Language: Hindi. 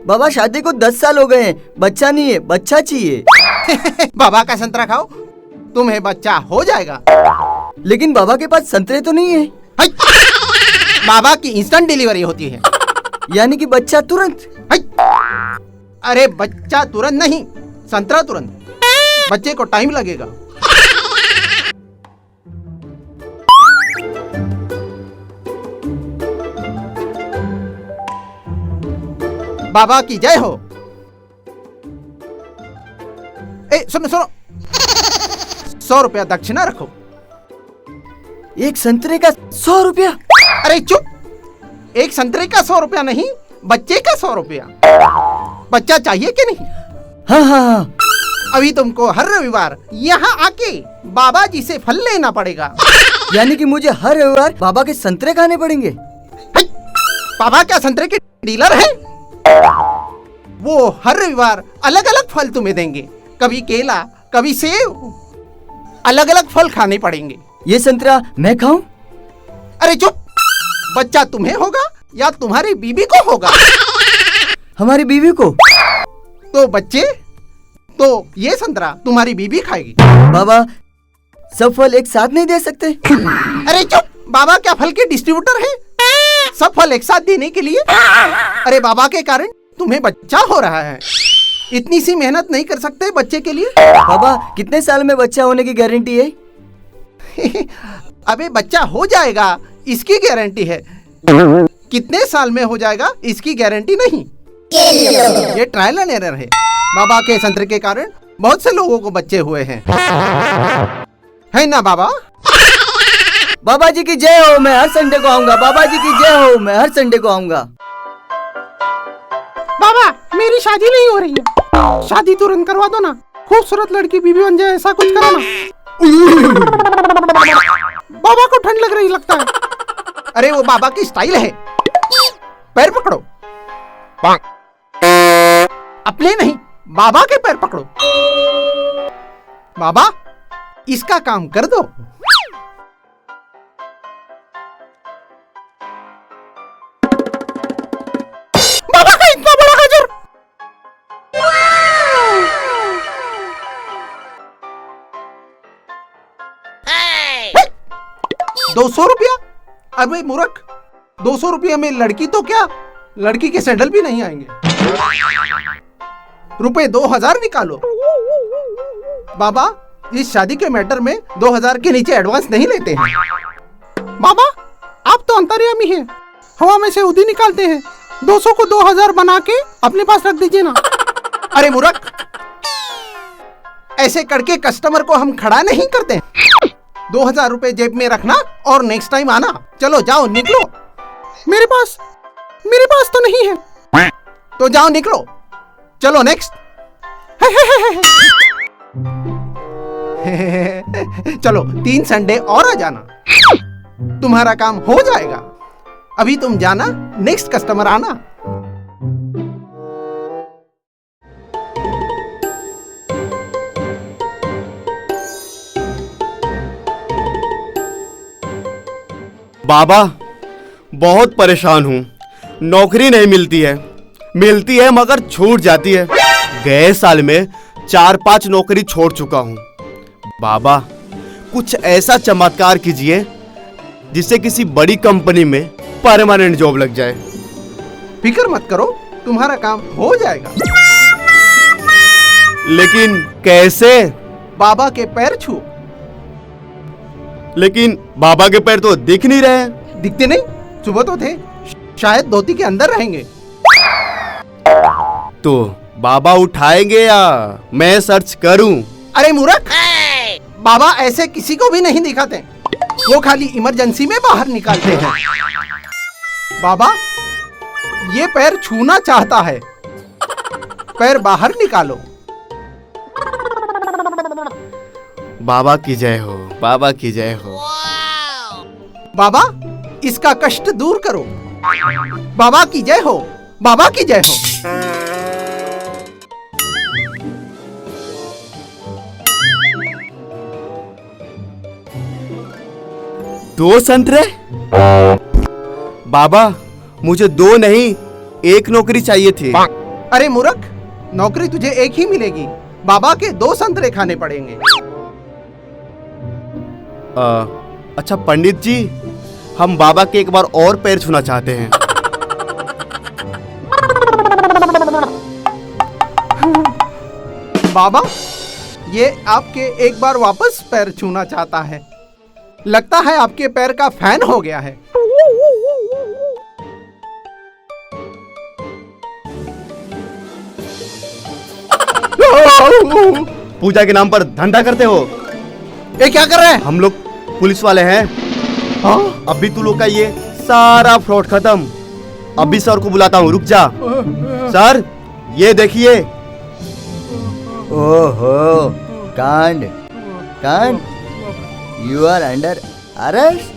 बाबा शादी को 10 साल हो गए हैं, बच्चा नहीं है, बच्चा चाहिए। बाबा का संतरा खाओ, तुम्हें बच्चा हो जाएगा। लेकिन बाबा के पास संतरे तो नहीं है। हाय! बाबा की इंस्टेंट डिलीवरी होती है। यानी कि बच्चा तुरंत। हाय! अरे बच्चा तुरंत नहीं, संतरा तुरंत। बच्चे को टाइम लगेगा। बाबा की जय हो। सुनो सुनो, 100 रुपया दक्षिणा रखो। एक संतरे का 100 रुपया? अरे चुप, एक संतरे का 100 रुपया नहीं, बच्चे का 100 रुपया। बच्चा चाहिए कि नहीं? हाँ हाँ हाँ। अभी तुमको हर रविवार यहाँ आके बाबा जी से फल लेना पड़ेगा। यानी कि मुझे हर रविवार बाबा के संतरे खाने पड़ेंगे? बाबा क्या संतरे के डीलर है? वो हर रविवार अलग अलग फल तुम्हें देंगे, कभी केला, कभी सेब, अलग अलग फल खाने पड़ेंगे। ये संतरा मैं खाऊं? अरे चुप, बच्चा तुम्हें होगा या तुम्हारी बीबी को होगा? हमारी बीवी को। तो बच्चे, तो ये संतरा तुम्हारी बीबी खाएगी। बाबा सब फल एक साथ नहीं दे सकते? अरे चुप, बाबा क्या फल के डिस्ट्रीब्यूटर है? सब फल एक साथ देने के लिए? अरे बाबा के कारण तुम्हें बच्चा हो रहा है, इतनी सी मेहनत नहीं कर सकते बच्चे के लिए? बाबा कितने साल में बच्चा होने की गारंटी है? अबे बच्चा हो जाएगा इसकी गारंटी है, कितने साल में हो जाएगा इसकी गारंटी नहीं। ये ट्रायल एंड एरर है। बाबा के संतरे के कारण बहुत से लोगों को बच्चे हुए हैं, है ना बाबा? बाबा जी की जय हो, मैं हर संडे को आऊंगा। बाबा जी की जय हो, मैं हर संडे को आऊंगा। बाबा मेरी शादी नहीं हो रही है, शादी तुरंत करवा दो ना, खूबसूरत लड़की बीबी बन जाए, ऐसा कुछ करो ना। बाबा को ठंड लग रही लगता है। अरे वो बाबा की स्टाइल है, पैर पकड़ो। अपने नहीं, बाबा के पैर पकड़ो। बाबा इसका काम कर दो। बाबा का इतना बड़ा गाजर। 200 रुपया? अबे मूर्ख, 200 रुपया में लड़की तो क्या, लड़की के सैंडल भी नहीं आएंगे। रुपए 2000 निकालो। बाबा इस शादी के मैटर में 2000 के नीचे एडवांस नहीं लेते हैं। बाबा आप तो अंतर्यामी हैं, हवा में से उदी निकालते हैं। 200 को 2000 बना के अपने पास रख दीजिए ना। अरे मूर्ख, ऐसे करके कस्टमर को हम खड़ा नहीं करते। 2000 रुपए जेब में रखना और नेक्स्ट टाइम आना। चलो जाओ निकलो। मेरे पास तो नहीं है। तो जाओ निकलो, चलो नेक्स्ट। चलो 3 संडे और आ जाना, तुम्हारा काम हो जाएगा। अभी तुम जाना, नेक्स्ट कस्टमर आना। बाबा बहुत परेशान हूँ, नौकरी नहीं मिलती है मगर छूट जाती है। गए साल में 4-5 नौकरी छोड़ चुका हूँ। बाबा कुछ ऐसा चमत्कार कीजिए जिससे किसी बड़ी कंपनी में परमानेंट जॉब लग जाए। फिक्र मत करो, तुम्हारा काम हो जाएगा। लेकिन कैसे? बाबा के पैर छू। लेकिन बाबा के पैर तो दिख नहीं रहे। दिखते नहीं? सुबह तो थे, शायद धोती के अंदर रहेंगे। तो बाबा उठाएंगे या मैं सर्च करूं? अरे मूर्ख, बाबा ऐसे किसी को भी नहीं दिखाते, वो खाली इमरजेंसी में बाहर निकालते हैं। बाबा ये पैर छूना चाहता है, पैर बाहर निकालो। बाबा की जय हो, बाबा की जय हो। बाबा इसका कष्ट दूर करो। बाबा की जय हो, बाबा की जय हो। 2 संतरे? बाबा मुझे 2 नहीं एक नौकरी चाहिए थी। अरे मूर्ख, नौकरी तुझे एक ही मिलेगी। बाबा के 2 संतरे खाने पड़ेंगे। अच्छा पंडित जी, हम बाबा के एक बार और पैर छूना चाहते हैं। बाबा, ये आपके एक बार वापस पैर छूना चाहता है। लगता है आपके पैर का फैन हो गया है। पूजा के नाम पर धंधा करते हो? ये क्या कर रहे हैं? हम लोग पुलिस वाले हैं। हाँ? अभी तू लोग का ये सारा फ्रॉड खत्म। अभी सर को बुलाता हूँ, रुक जा। सर, ये देखिए। ओहो, कांड कांड, यू आर अंडर अरेस्ट।